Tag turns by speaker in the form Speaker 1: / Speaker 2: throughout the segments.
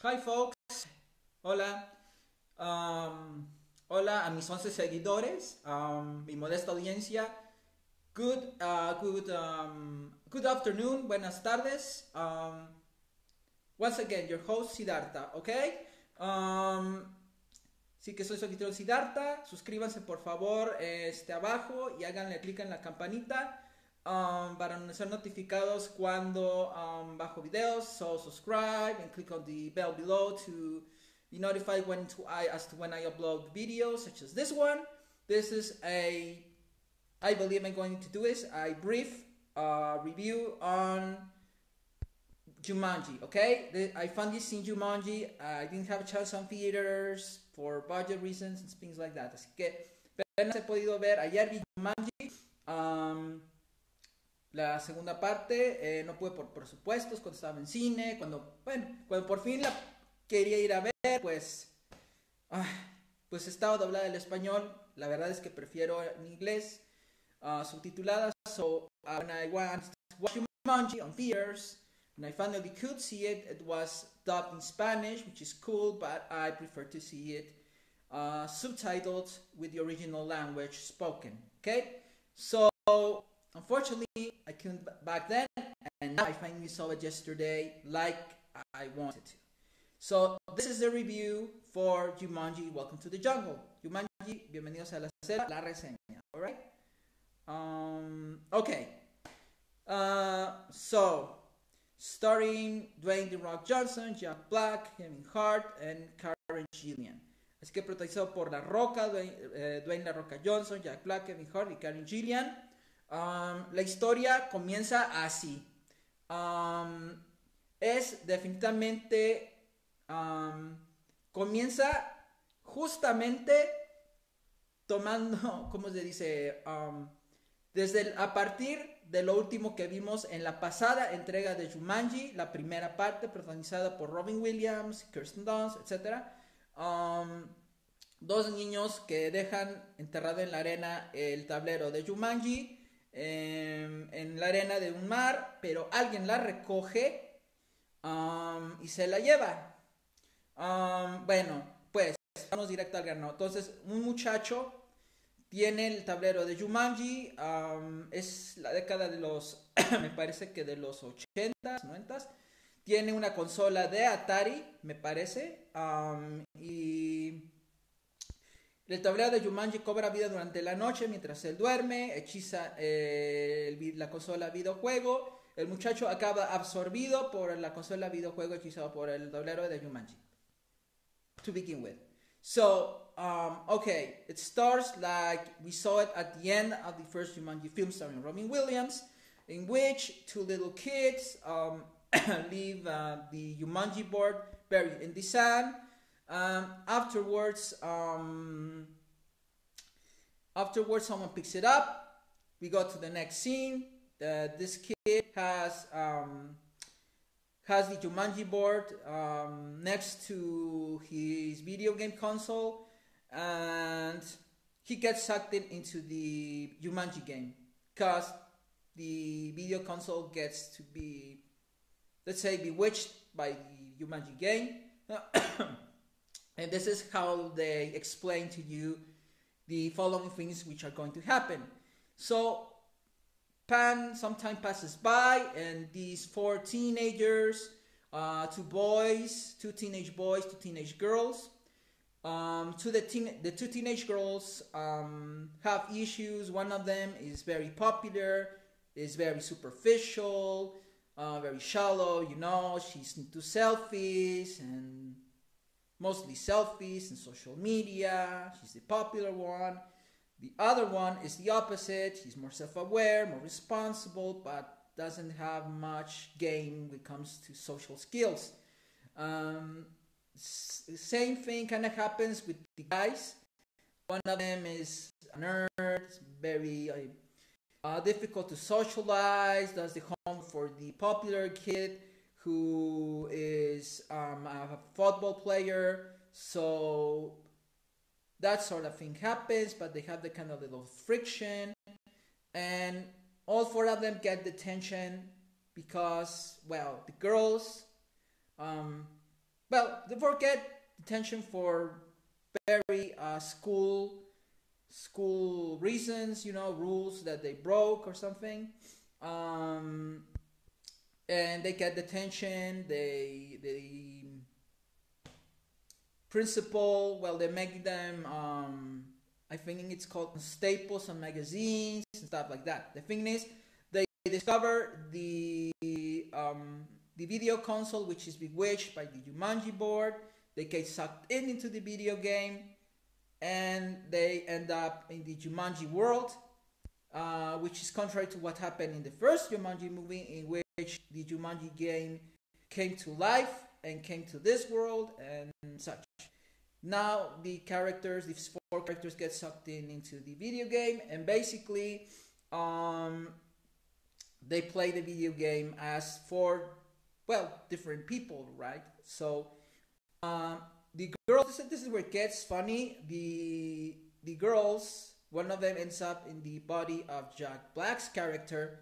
Speaker 1: Hi folks, hola, hola a mis 11 seguidores, mi modesta audiencia. Good afternoon, buenas tardes. Once again, your host Siddhartha, okay? Sí que soy su anfitrión Siddhartha. Suscríbanse por favor abajo y háganle clic en la campanita para ser notificados cuando bajo videos. So subscribe and click on the bell below to be notified as to when I upload videos such as this one. This is I believe I'm going to do is a brief review on Jumanji, okay? I found this in Jumanji. I didn't have a chance on theaters for budget reasons and things like that. Así que apenas he podido ver. Ayer vi Jumanji, la segunda parte. No pude por presupuestos cuando estaba en cine. Cuando por fin la quería ir a ver, pues estaba doblada al español. La verdad es que prefiero en inglés, subtitulada. So when I went to watch Jumanji on theaters, and I finally could see it, it was dubbed in Spanish, which is cool, but I prefer to see it subtitled with the original language spoken, okay? So, unfortunately, I couldn't back then, and now I finally saw it yesterday like I wanted to. So, this is the review for Jumanji, Welcome to the Jungle. Jumanji, bienvenidos a la selva, la reseña, alright? Okay. So, starring Dwayne The Rock Johnson, Jack Black, Kevin Hart, and Karen Gillian. Así que protagonizado por La Roca, Dwayne La Roca Johnson, Jack Black, Kevin Hart y Karen Gillian. La historia comienza así. Es definitivamente... comienza justamente tomando, ¿cómo se dice? A partir de lo último que vimos en la pasada entrega de Jumanji, la primera parte protagonizada por Robin Williams, Kirsten Dunst, etc. Dos niños que dejan enterrado en la arena el tablero de Jumanji, en la arena de un mar, pero alguien la recoge y se la lleva. Bueno, pues vamos directo al grano. Entonces, un muchacho tiene el tablero de Jumanji, es la década de los, me parece que de los 80s, 90s. Tiene una consola de Atari, me parece, y el tablero de Jumanji cobra vida durante la noche mientras él duerme, hechiza la consola videojuego. El muchacho acaba absorbido por la consola videojuego hechizado por el tablero de Jumanji. To begin with. So, okay, it starts like we saw it at the end of the first Jumanji film starring Robin Williams, in which two little kids leave the Jumanji board buried in the sand. Afterwards, someone picks it up. We go to the next scene. This kid has the Jumanji board next to his video game console, and he gets sucked into the Jumanji game because the video console gets to be, let's say, bewitched by the Jumanji game. And this is how they explain to you the following things which are going to happen. So some time passes by, and these four teenagers, two teenage boys, two teenage girls. The two teenage girls have issues. One of them is very popular, is very superficial, very shallow, she's into selfies, and mostly selfies and social media. She's the popular one. The other one is the opposite. He's more self-aware, more responsible, but doesn't have much game when it comes to social skills. Same thing kind of happens with the guys. One of them is a nerd, very difficult to socialize, does the homework for the popular kid who is a football player. So that sort of thing happens, but they have the kind of little friction, and all four of them get detention because, well, the girls well, they forget detention for very school reasons, rules that they broke or something. And they get detention. They principal, well, they make them, I think it's called staples on magazines and stuff like that. The thing is, they discover the video console, which is bewitched by the Jumanji board. They get sucked into the video game, and they end up in the Jumanji world, which is contrary to what happened in the first Jumanji movie, in which the Jumanji game came to life and came to this world and such. Now these 4 characters get sucked into the video game, and basically they play the video game as 4, different people, right? So the girls, this is where it gets funny. The girls, one of them ends up in the body of Jack Black's character,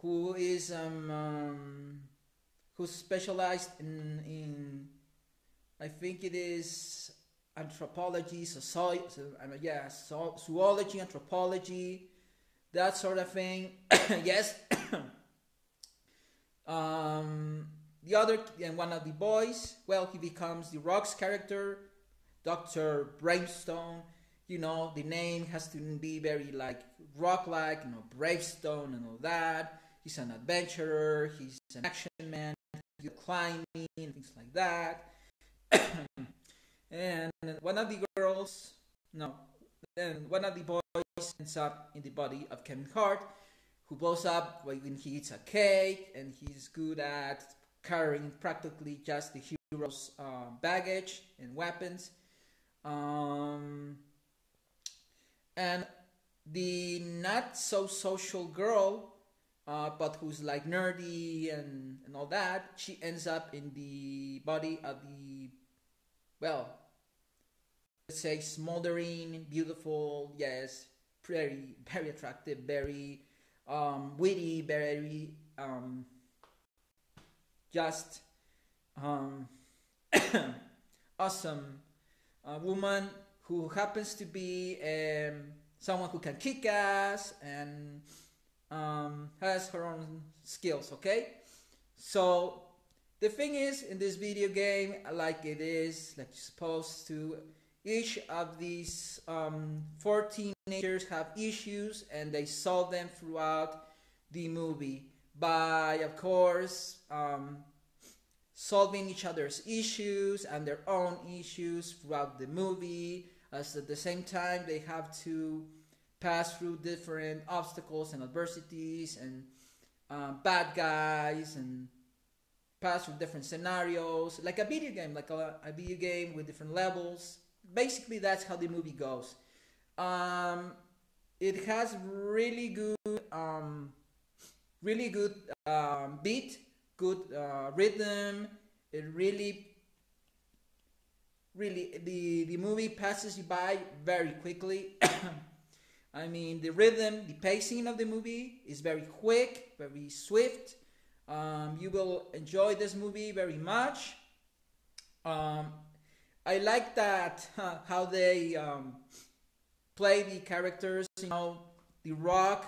Speaker 1: who is who's specialized in I think it is anthropology, zoology, anthropology, that sort of thing. Yes. The other, and one of the boys, well, he becomes the Rock's character, Dr. Bravestone. The name has to be very rock-like, Bravestone and all that. He's an adventurer, he's an action man, he's climbing, things like that. And one of the boys ends up in the body of Kevin Hart, who blows up when he eats a cake, and he's good at carrying practically just the hero's baggage and weapons. And the not so social girl, but who's nerdy and all that, she ends up in the body of the, let's say, smoldering, beautiful, yes, very, very attractive, very witty, very just awesome woman who happens to be someone who can kick ass and has her own skills, okay? So the thing is, in this video game, you're supposed to, each of these 4 teenagers have issues, and they solve them throughout the movie by, of course, solving each other's issues and their own issues throughout the movie, as at the same time they have to pass through different obstacles and adversities and bad guys, and pass through different scenarios, like a video game, a video game with different levels. Basically, that's how the movie goes. It has really good beat, good rhythm. It really, the movie passes you by very quickly. I mean, the rhythm, the pacing of the movie is very quick, very swift. You will enjoy this movie very much. I like that how they play the characters. The Rock,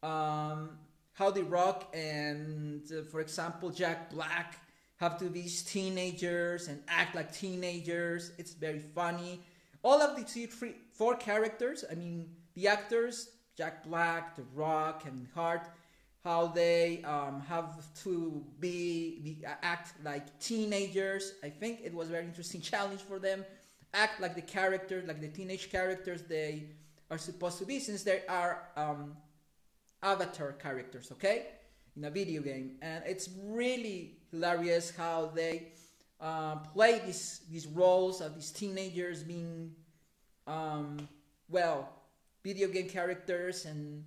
Speaker 1: how The Rock and, for example, Jack Black have to be teenagers and act like teenagers. It's very funny. All of the 4 characters, I mean, the actors, Jack Black, The Rock, and Hart, how they have to act like teenagers. I think it was a very interesting challenge for them. Act like the characters, like the teenage characters they are supposed to be, since they are avatar characters, okay, in a video game. And it's really hilarious how they play these roles of these teenagers being video game characters, and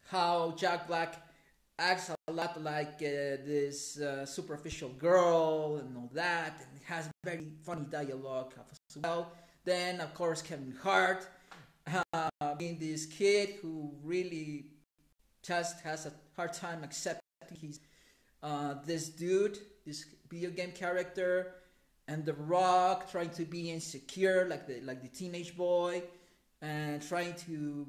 Speaker 1: how Jack Black acts a lot like this superficial girl and all that, and has very funny dialogue as well. Then, of course, Kevin Hart being this kid who really just has a hard time accepting his this dude, this video game character, and The Rock trying to be insecure like the teenage boy, and trying to,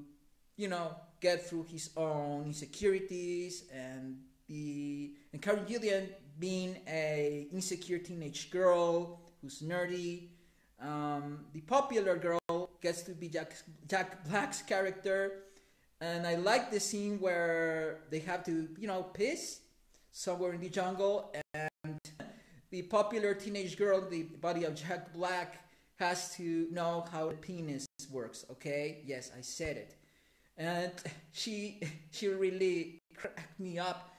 Speaker 1: get through his own insecurities, and Karen Gillian being a insecure teenage girl who's nerdy. The popular girl gets to be Jack Black's character, and I like the scene where they have to, piss somewhere in the jungle, and the popular teenage girl, the body of Jack Black, has to know how the penis works. Okay, yes, I said it, and she really cracked me up.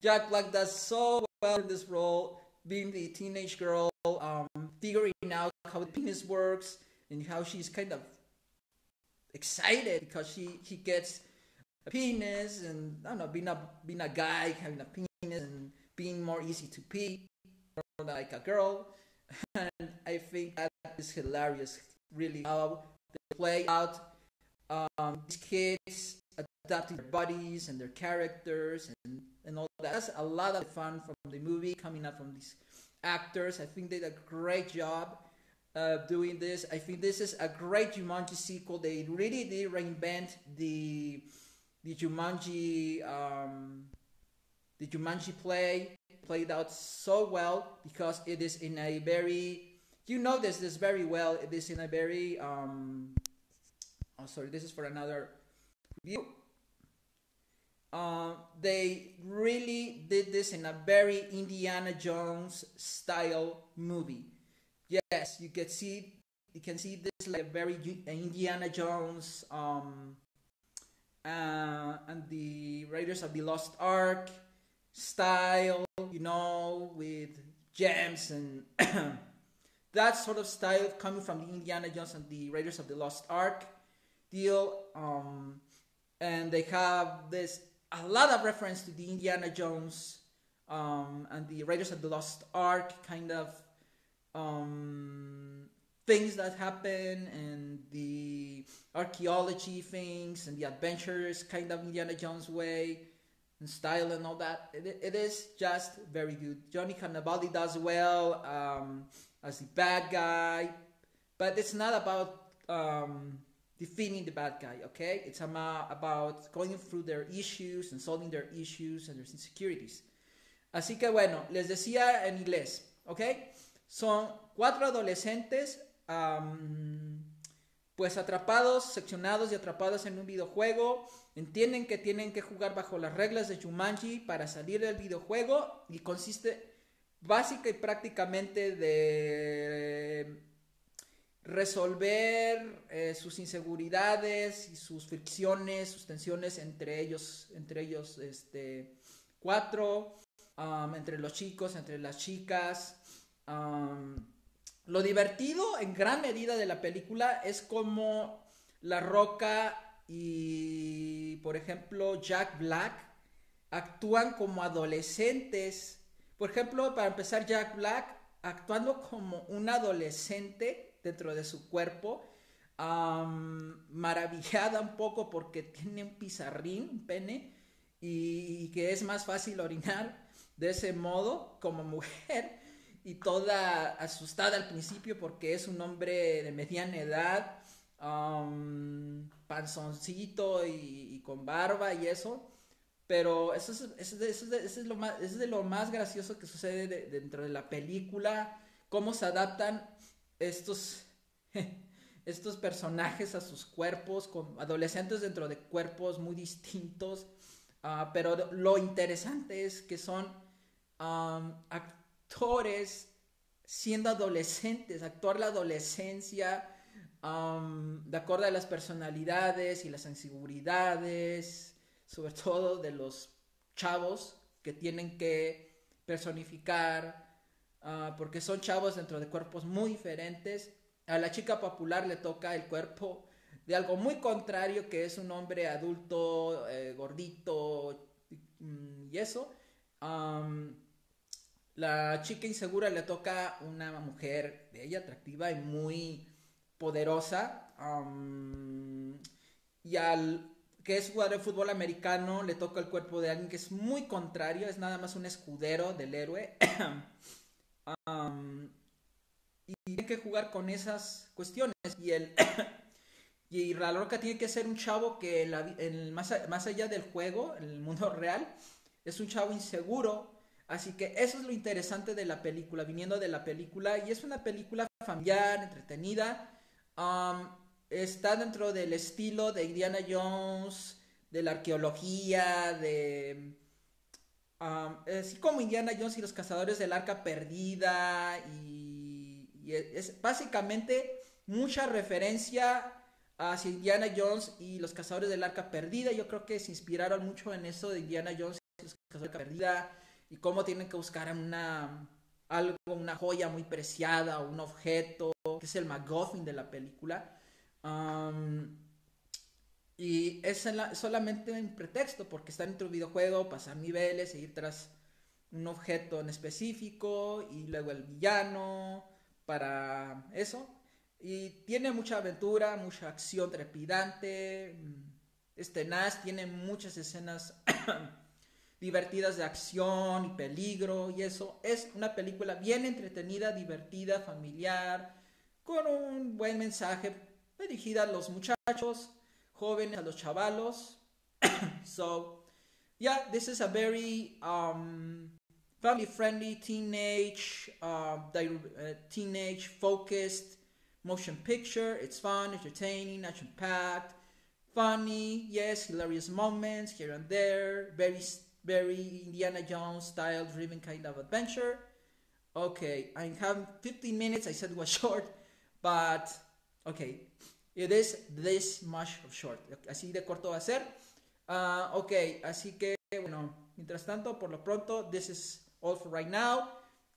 Speaker 1: Jack Black does so well in this role, being the teenage girl, figuring out how the penis works, and how she's kind of excited because she gets a penis, and I don't know, being a guy having a penis and being more easy to pee, like a girl. And I think that is hilarious, really, how they play out these kids adapting their bodies and their characters and all that. That's a lot of fun from the movie coming out from these actors. I think they did a great job doing this. I think this is a great Jumanji sequel. They really did reinvent the Jumanji play. Played out so well because it is in a very, this very well. It is in a very this is for another review. They really did this in a very Indiana Jones style movie. Yes, you can see this like a very Indiana Jones and the Raiders of the Lost Ark style, with gems and that sort of style coming from the Indiana Jones and the Raiders of the Lost Ark deal. And they have a lot of reference to the Indiana Jones and the Raiders of the Lost Ark kind of things that happen, and the archaeology things and the adventures kind of Indiana Jones way and style and all that. It is just very good. Johnny Cannavale does well as the bad guy, but it's not about defeating the bad guy, okay? It's about going through their issues and solving their issues and their insecurities. Así que bueno, les decía en inglés, ¿ok? Son 4 adolescentes pues atrapados, seccionados y atrapados en un videojuego. Entienden que tienen que jugar bajo las reglas de Jumanji para salir del videojuego, y consiste básica y prácticamente de resolver sus inseguridades y sus fricciones, sus tensiones entre ellos 4, entre los chicos, entre las chicas. Lo divertido en gran medida de la película es como La Roca y, por ejemplo, Jack Black actúan como adolescentes. Por ejemplo, para empezar, Jack Black actuando como un adolescente dentro de su cuerpo, maravillada un poco porque tiene un pizarrín, un pene, y que es más fácil orinar de ese modo como mujer, y toda asustada al principio porque es un hombre de mediana edad, panzoncito y con barba y eso. Pero eso es de lo más gracioso que sucede dentro de la película, cómo se adaptan estos personajes a sus cuerpos, con adolescentes dentro de cuerpos muy distintos, pero lo interesante es que son actores siendo adolescentes, actuar la adolescencia de acuerdo a las personalidades y las inseguridades, sobre todo de los chavos que tienen que personificar, porque son chavos dentro de cuerpos muy diferentes. A la chica popular le toca el cuerpo de algo muy contrario, que es un hombre adulto, gordito y eso. La chica insegura le toca una mujer bella, atractiva y muy poderosa. Y al que es jugador de fútbol americano, le toca el cuerpo de alguien que es muy contrario, es nada más un escudero del héroe. Y tiene que jugar con esas cuestiones. Y La Roca tiene que ser un chavo que más allá del juego, en el mundo real, es un chavo inseguro. Así que eso es lo interesante de la película, viniendo de la película. Y es una película familiar, entretenida. Está dentro del estilo de Indiana Jones, de la arqueología, así como Indiana Jones y los cazadores del arca perdida. Y es básicamente mucha referencia hacia Indiana Jones y los cazadores del arca perdida. Yo creo que se inspiraron mucho en eso de Indiana Jones y los cazadores del arca perdida, y cómo tienen que buscar una joya muy preciada o un objeto, que es el MacGuffin de la película. Y es solamente un pretexto, porque está dentro del videojuego, pasar niveles, ir tras un objeto en específico, y luego el villano, para eso. Y tiene mucha aventura, mucha acción trepidante, es tenaz, tiene muchas escenas divertidas de acción y peligro, y eso es una película bien entretenida, divertida, familiar, con un buen mensaje dirigida a los muchachos jóvenes, a los chavalos. So yeah, this is a very family friendly teenage focused motion picture. It's fun, entertaining, action packed, funny, yes, hilarious moments here and there, very Indiana Jones style driven kind of adventure. Okay, I have 15 minutes. I said it was short, but okay, it is this much of short. Así de corto va a ser. Okay, así que bueno, mientras tanto, por lo pronto, this is all for right now.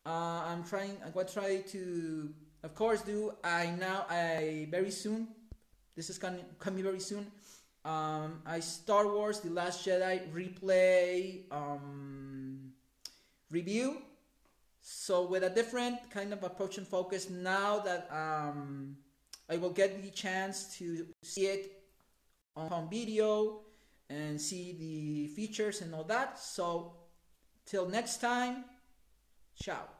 Speaker 1: I'm going to try to, of course, do very soon. This is coming very soon. Star Wars The Last Jedi replay review. So with a different kind of approach and focus, now that I will get the chance to see it on video and see the features and all that. So till next time, ciao.